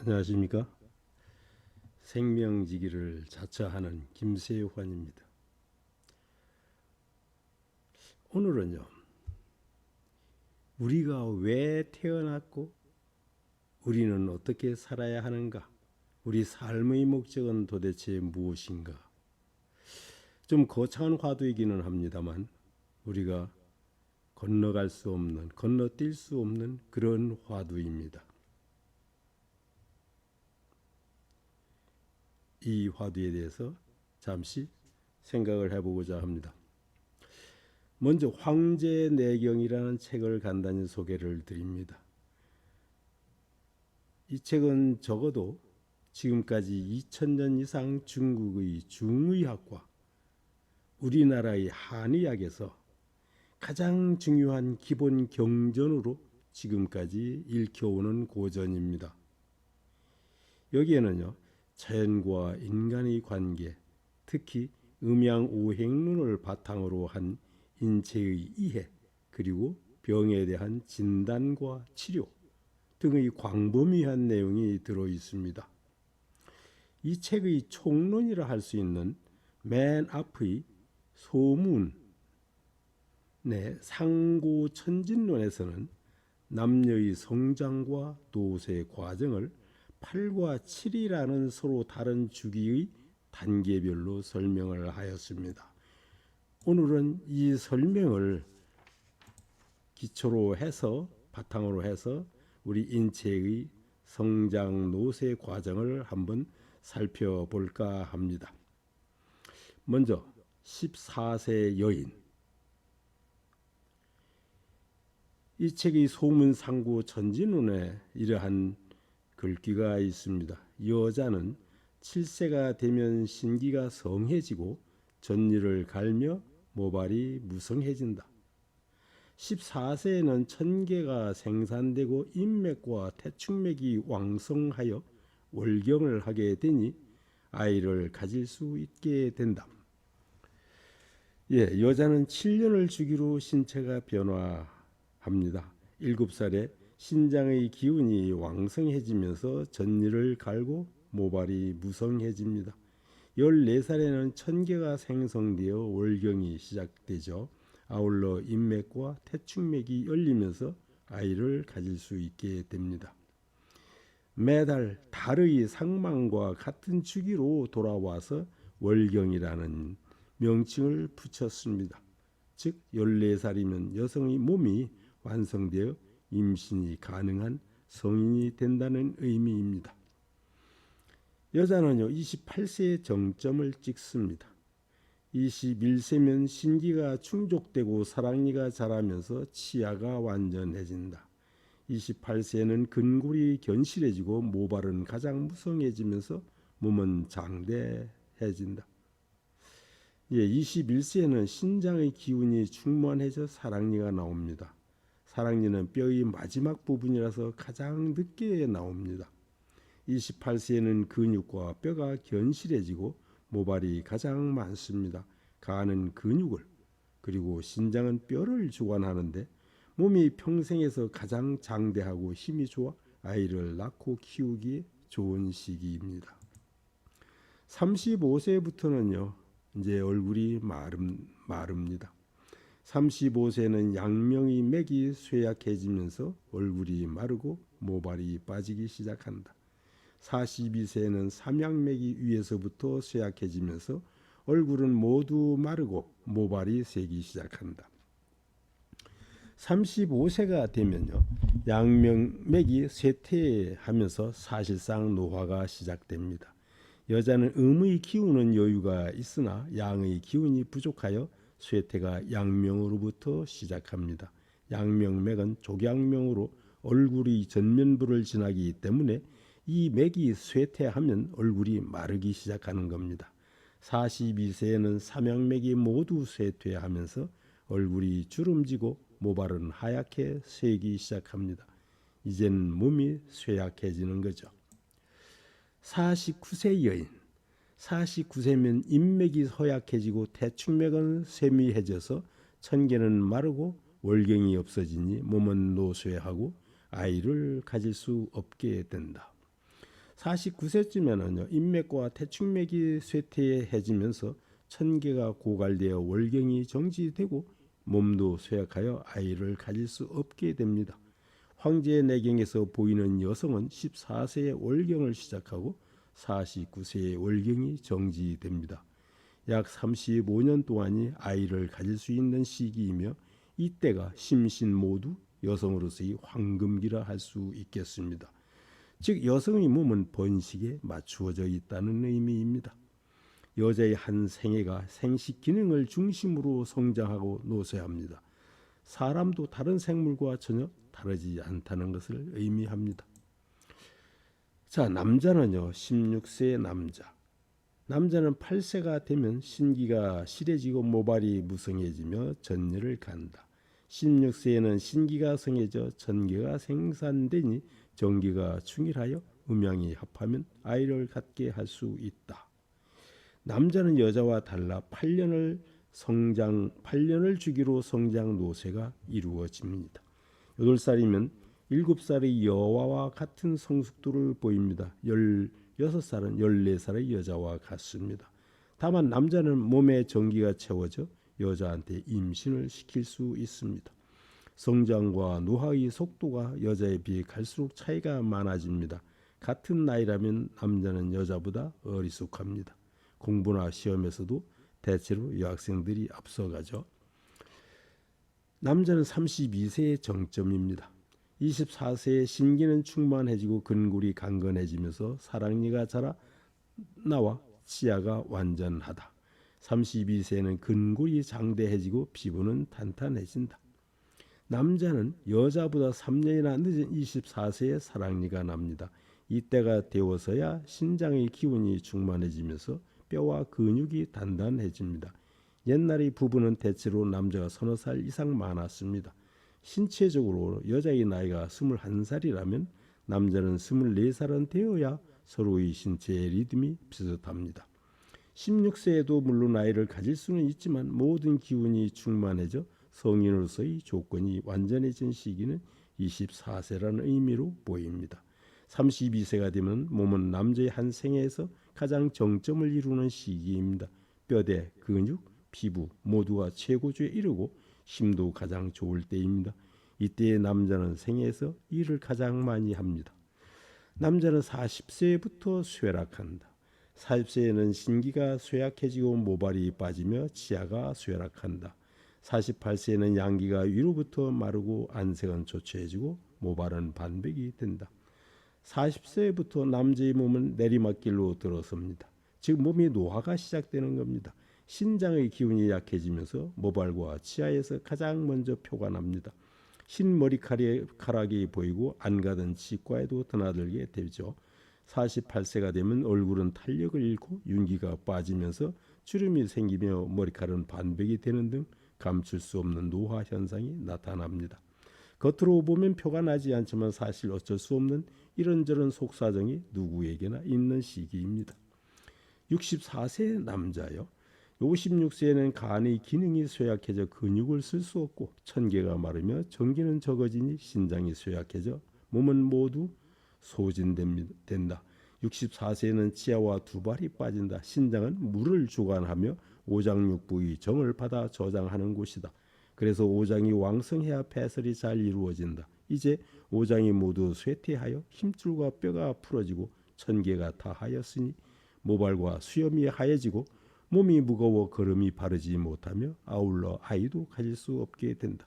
안녕하십니까? 생명지기를 자처하는 김세환입니다. 오늘은요, 우리가 왜 태어났고 우리는 어떻게 살아야 하는가? 우리 삶의 목적은 도대체 무엇인가? 좀 거창한 화두이기는 합니다만 우리가 건너갈 수 없는, 건너뛸 수 없는 그런 화두입니다. 이 화두에 대해서 잠시 생각을 해보고자 합니다. 먼저 황제내경이라는 책을 간단히 소개를 드립니다. 이 책은 적어도 지금까지 2000년 이상 중국의 중의학과 우리나라의 한의학에서 가장 중요한 기본 경전으로 지금까지 읽혀오는 고전입니다. 여기에는요, 자연과 인간의 관계, 특히 음양오행론을 바탕으로 한 인체의 이해, 그리고 병에 대한 진단과 치료 등의 광범위한 내용이 들어 있습니다. 이 책의 총론이라 할 수 있는 맨 앞의 소문 내 상고천진론에서는 남녀의 성장과 노쇠 과정을 8과 7이라는 서로 다른 주기의 단계별로 설명을 하였습니다. 오늘은 이 설명을 기초로 해서 바탕으로 해서 우리 인체의 성장 노쇠 과정을 한번 살펴볼까 합니다. 먼저 14세 여인. 이 책의 소문상구 천진론에 이러한 글귀가 있습니다. 여자는 7세가 되면 신기가 성해지고 전리를 갈며 모발이 무성해진다. 14세에는 천계가 생산되고 인맥과 태축맥이 왕성하여 월경을 하게 되니 아이를 가질 수 있게 된다. 여자는 7년을 주기로 신체가 변화합니다. 7살에 신장의 기운이 왕성해지면서 전리를 갈고 모발이 무성해집니다. 14살에는 천계가 생성되어 월경이 시작되죠. 아울러 인맥과 태축맥이 열리면서 아이를 가질 수 있게 됩니다. 매달 달의 상망과 같은 주기로 돌아와서 월경이라는 명칭을 붙였습니다. 즉 14살이면 여성의 몸이 완성되어 임신이 가능한 성인이 된다는 의미입니다. 여자는요 28세에 정점을 찍습니다. 21세면 신기가 충족되고 사랑니가 자라면서 치아가 완전해진다. 28세에는 근골이 견실해지고 모발은 가장 무성해지면서 몸은 장대해진다. 21세에는 신장의 기운이 충만해져 사랑니가 나옵니다. 사랑니는 뼈의 마지막 부분이라서 가장 늦게 나옵니다. 28세에는 근육과 뼈가 견실해지고 모발이 가장 많습니다. 간은 근육을 그리고 신장은 뼈를 주관하는데 몸이 평생에서 가장 장대하고 힘이 좋아 아이를 낳고 키우기에 좋은 시기입니다. 35세부터는요 이제 얼굴이 마릅니다. 35세는 양명의 맥이 쇠약해지면서 얼굴이 마르고 모발이 빠지기 시작한다. 42세는 삼양맥이 위에서부터 쇠약해지면서 얼굴은 모두 마르고 모발이 새기 시작한다. 35세가 되면요 양명맥이 쇠퇴하면서 사실상 노화가 시작됩니다. 여자는 음의 기운은 여유가 있으나 양의 기운이 부족하여 쇠퇴가 양명으로부터 시작합니다. 양명맥은 족양명으로 얼굴의 전면부를 지나기 때문에 이 맥이 쇠퇴하면 얼굴이 마르기 시작하는 겁니다. 42세에는 삼양맥이 모두 쇠퇴하면서 얼굴이 주름지고 모발은 하얗게 새기 시작합니다. 이젠 몸이 쇠약해지는 거죠. 49세 여인. 49세면 인맥이 허약해지고 태축맥은 쇠미해져서 천계는 마르고 월경이 없어지니 몸은 노쇠하고 아이를 가질 수 없게 된다. 49세쯤에는요 인맥과 태축맥이 쇠퇴해지면서 천계가 고갈되어 월경이 정지되고 몸도 쇠약하여 아이를 가질 수 없게 됩니다. 황제의 내경에서 보이는 여성은 14세에 월경을 시작하고 49세에 월경이 정지됩니다. 약 35년 동안이 아이를 가질 수 있는 시기이며 이때가 심신 모두 여성으로서의 황금기라 할 수 있겠습니다. 즉 여성의 몸은 번식에 맞추어져 있다는 의미입니다. 여자의 한 생애가 생식 기능을 중심으로 성장하고 노쇠합니다. 사람도 다른 생물과 전혀 다르지 않다는 것을 의미합니다. 자, 남자는요 16세 남자. 남자는 8세가 되면 신기가 실해지고 모발이 무성해지며 전열을 간다. 16세에는 신기가 성해져 전기가 생산되니 전기가 충일하여 음양이 합하면 아이를 갖게 할 수 있다. 남자는 여자와 달라 8년을 주기로 성장 노쇠가 이루어집니다. 8살이면 7살의 여와와 같은 성숙도를 보입니다. 16살은 14살의 여자와 같습니다. 다만 남자는 몸에 전기가 채워져 여자한테 임신을 시킬 수 있습니다. 성장과 노화의 속도가 여자에 비해 갈수록 차이가 많아집니다. 같은 나이라면 남자는 여자보다 어리숙합니다. 공부나 시험에서도 대체로 여학생들이 앞서가죠. 남자는 32세의 정점입니다. 24세에 신기는 충만해지고 근골이 강건해지면서 사랑니가 자라 나와 치아가 완전하다. 32세에는 근골이 장대해지고 피부는 탄탄해진다. 남자는 여자보다 3년이나 늦은 24세에 사랑니가 납니다. 이때가 되어서야 신장의 기운이 충만해지면서 뼈와 근육이 단단해집니다. 옛날의 부부는 대체로 남자가 서너 살 이상 많았습니다. 신체적으로 여자의 나이가 21살이라면 남자는 24살은 되어야 서로의 신체의 리듬이 비슷합니다. 16세에도 물론 아이를 가질 수는 있지만 모든 기운이 충만해져 성인으로서의 조건이 완전해진 시기는 24세라는 의미로 보입니다. 32세가 되면 몸은 남자의 한 생애에서 가장 정점을 이루는 시기입니다. 뼈대, 근육, 피부 모두가 최고조에 이르고 힘도 가장 좋을 때입니다. 이때의 남자는 생애에서 일을 가장 많이 합니다. 남자는 40세부터 쇠락한다. 40세에는 신기가 쇠약해지고 모발이 빠지며 치아가 쇠락한다. 48세에는 양기가 위로부터 마르고 안색은 초췌해지고 모발은 반백이 된다. 40세부터 남자의 몸은 내리막길로 들어섭니다. 즉 몸이 노화가 시작되는 겁니다. 신장의 기운이 약해지면서 모발과 치아에서 가장 먼저 표가 납니다. 흰머리카락이 보이고 안 가던 치과에도 드나들게 되죠. 48세가 되면 얼굴은 탄력을 잃고 윤기가 빠지면서 주름이 생기며 머리카락은 반백이 되는 등 감출 수 없는 노화 현상이 나타납니다. 겉으로 보면 표가 나지 않지만 사실 어쩔 수 없는 이런저런 속사정이 누구에게나 있는 시기입니다. 64세 남자요. 56세에는 간의 기능이 쇠약해져 근육을 쓸 수 없고 천계가 마르며 전기는 적어지니 신장이 쇠약해져 몸은 모두 소진된다. 64세에는 치아와 두 발이 빠진다. 신장은 물을 주관하며 오장육부의 정을 받아 저장하는 곳이다. 그래서 오장이 왕성해야 배설이 잘 이루어진다. 이제 오장이 모두 쇠퇴하여 힘줄과 뼈가 풀어지고 천계가 다하였으니 모발과 수염이 하얘지고 몸이 무거워 걸음이 바르지 못하며 아울러 아이도 가질 수 없게 된다.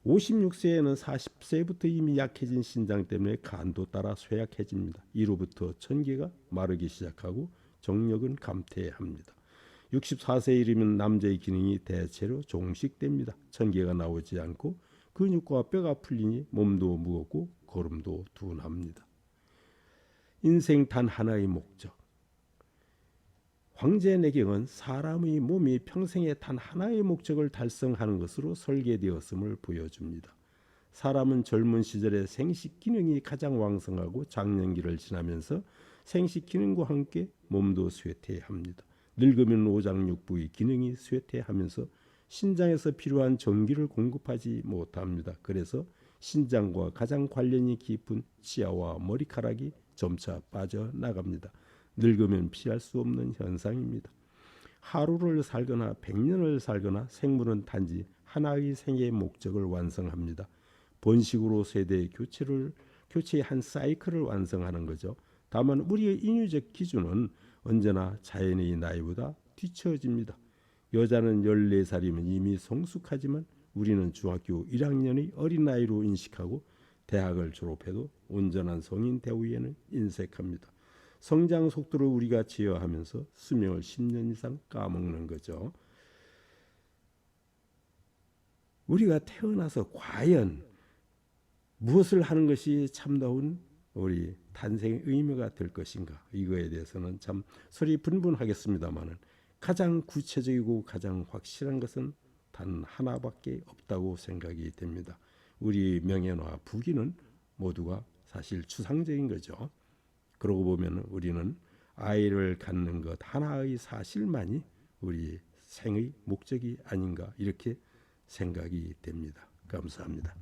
56세에는 40세부터 이미 약해진 신장 때문에 간도 따라 쇠약해집니다. 이로부터 천계가 마르기 시작하고 정력은 감퇴합니다. 64세에 이르면 남자의 기능이 대체로 종식됩니다. 천계가 나오지 않고 근육과 뼈가 풀리니 몸도 무겁고 걸음도 둔합니다. 인생 단 하나의 목적. 황제 내경은 사람의 몸이 평생에 단 하나의 목적을 달성하는 것으로 설계되었음을 보여줍니다. 사람은 젊은 시절에 생식 기능이 가장 왕성하고 장년기를 지나면서 생식 기능과 함께 몸도 쇠퇴합니다. 늙으면 오장육부의 기능이 쇠퇴하면서 신장에서 필요한 전기를 공급하지 못합니다. 그래서 신장과 가장 관련이 깊은 치아와 머리카락이 점차 빠져나갑니다. 늙으면 피할 수 없는 현상입니다. 하루를 살거나 100년을 살거나 생물은 단지 하나의 생의 목적을 완성합니다. 번식으로 세대 교체의 한 사이클을 완성하는 거죠. 다만 우리의 인유적 기준은 언제나 자연의 나이보다 뒤처집니다. 여자는 14살이면 이미 성숙하지만 우리는 중학교 1학년의 어린아이로 인식하고 대학을 졸업해도 온전한 성인 되기에는 인색합니다. 성장 속도를 우리가 제어하면서 수명을 10년 이상 까먹는 거죠. 우리가 태어나서 과연 무엇을 하는 것이 참다운 우리 탄생의 의미가 될 것인가, 이거에 대해서는 참 설이 분분하겠습니다만은 가장 구체적이고 가장 확실한 것은 단 하나밖에 없다고 생각이 됩니다. 우리 명예와 부귀는 모두가 사실 추상적인 거죠. 그러고 보면 우리는 아이를 갖는 것 하나의 사실만이 우리 생의 목적이 아닌가, 이렇게 생각이 됩니다. 감사합니다.